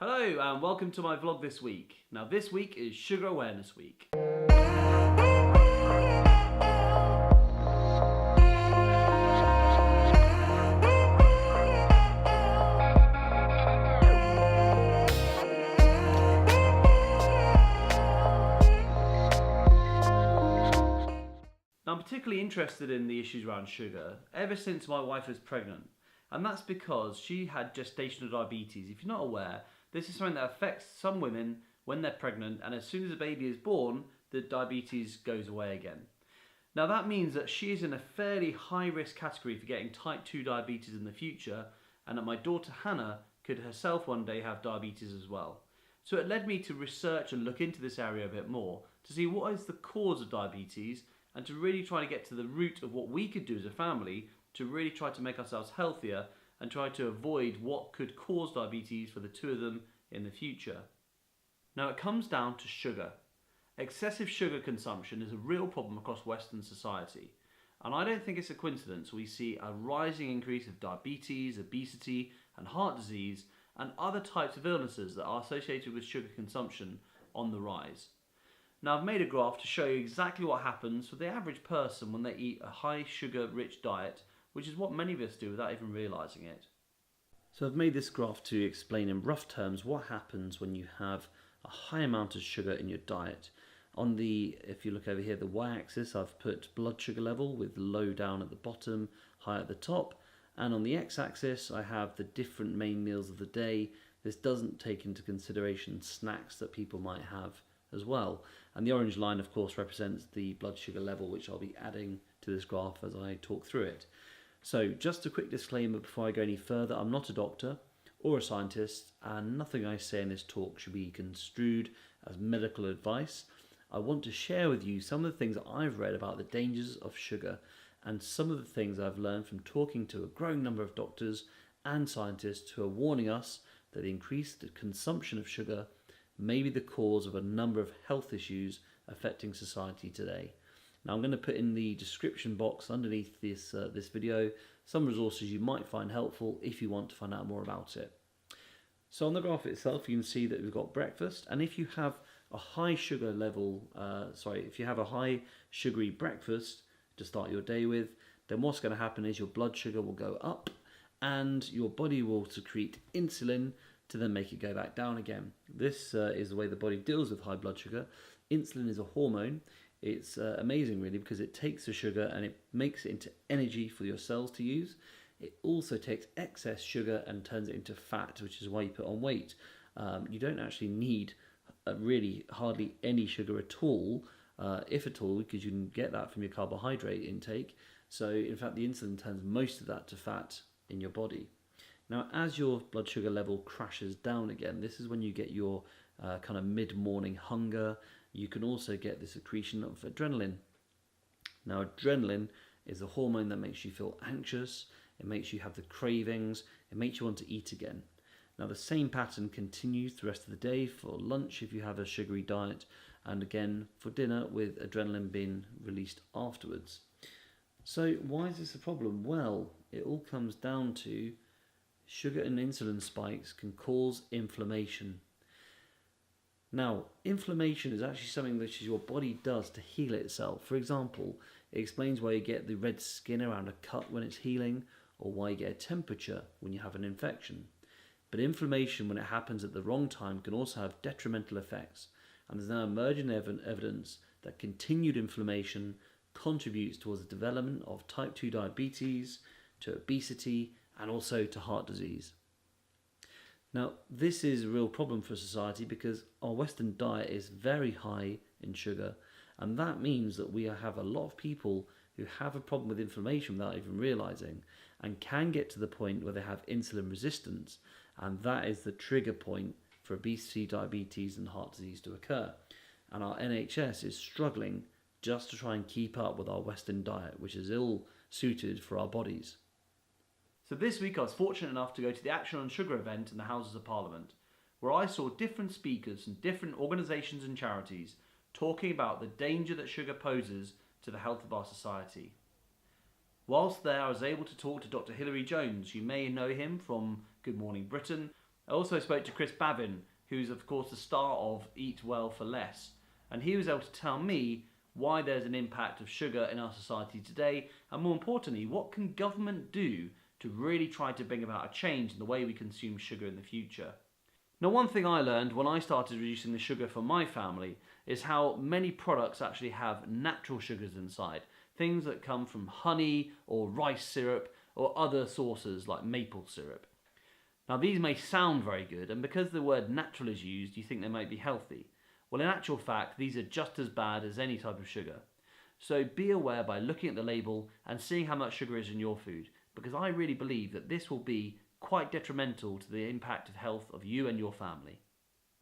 Hello and welcome to my vlog this week. Now this week is Sugar Awareness Week. Now I'm particularly interested in the issues around sugar ever since my wife was pregnant. And that's because she had gestational diabetes. If you're not aware, this is something that affects some women when they're pregnant, and as soon as a baby is born, the diabetes goes away again. Now that means that she is in a fairly high risk category for getting type 2 diabetes in the future, and that my daughter Hannah could herself one day have diabetes as well. So it led me to research and look into this area a bit more to see what is the cause of diabetes and to really try to get to the root of what we could do as a family to really try to make ourselves healthier and try to avoid what could cause diabetes for the two of them in the future. Now it comes down to sugar. Excessive sugar consumption is a real problem across Western society, and I don't think it's a coincidence we see a rising increase of diabetes, obesity and heart disease and other types of illnesses that are associated with sugar consumption on the rise. Now I've made a graph to show you exactly what happens for the average person when they eat a high sugar rich diet, which is what many of us do without even realising it. So I've made this graph to explain in rough terms what happens when you have a high amount of sugar in your diet. On the, if you look over here, the y-axis, I've put blood sugar level with low down at the bottom, high at the top. And on the x-axis, I have the different main meals of the day. This doesn't take into consideration snacks that people might have as well. And the orange line, of course, represents the blood sugar level, which I'll be adding to this graph as I talk through it. So just a quick disclaimer before I go any further, I'm not a doctor or a scientist, and nothing I say in this talk should be construed as medical advice. I want to share with you some of the things that I've read about the dangers of sugar and some of the things I've learned from talking to a growing number of doctors and scientists who are warning us that the increased consumption of sugar may be the cause of a number of health issues affecting society today. Now I'm going to put in the description box underneath this video some resources you might find helpful if you want to find out more about it. So on the graph itself you can see that we've got breakfast, and if you have a high sugar level, if you have a high sugary breakfast to start your day with, then what's going to happen is your blood sugar will go up and your body will secrete insulin to then make it go back down again. This is the way the body deals with high blood sugar. Insulin is a hormone. It's amazing really because it takes the sugar and it makes it into energy for your cells to use. It also takes excess sugar and turns it into fat, which is why you put on weight. You don't actually need really hardly any sugar at all, if at all, because you can get that from your carbohydrate intake. So in fact the insulin turns most of that to fat in your body. Now as your blood sugar level crashes down again, this is when you get your kind of mid-morning hunger. You can also get the secretion of adrenaline. Now adrenaline is a hormone that makes you feel anxious, it makes you have the cravings, it makes you want to eat again. Now the same pattern continues the rest of the day for lunch if you have a sugary diet, and again for dinner with adrenaline being released afterwards. So why is this a problem? Well, it all comes down to sugar and insulin spikes can cause inflammation. Now, inflammation is actually something that your body does to heal itself. For example, it explains why you get the red skin around a cut when it's healing, or why you get a temperature when you have an infection. But inflammation, when it happens at the wrong time, can also have detrimental effects. And there's now emerging evidence that continued inflammation contributes towards the development of type 2 diabetes, to obesity, and also to heart disease. Now, this is a real problem for society because our Western diet is very high in sugar, and that means that we have a lot of people who have a problem with inflammation without even realizing, and can get to the point where they have insulin resistance, and that is the trigger point for obesity, diabetes and heart disease to occur. And our NHS is struggling just to try and keep up with our Western diet, which is ill suited for our bodies. So this week I was fortunate enough to go to the Action on Sugar event in the Houses of Parliament, where I saw different speakers from different organisations and charities talking about the danger that sugar poses to the health of our society. Whilst there I was able to talk to Dr. Hilary. You may know him from Good Morning Britain, I also spoke to Chris Bavin, who's of course the star of Eat Well for Less, and he was able to tell me why there's an impact of sugar in our society today, and more importantly, what can government do to really try to bring about a change in the way we consume sugar in the future. Now, one thing I learned when I started reducing the sugar for my family is how many products actually have natural sugars inside. Things that come from honey or rice syrup or other sources like maple syrup. Now, these may sound very good, and because the word natural is used, you think they might be healthy. Well, in actual fact, these are just as bad as any type of sugar. So be aware by looking at the label and seeing how much sugar is in your food, because I really believe that this will be quite detrimental to the impact of health of you and your family.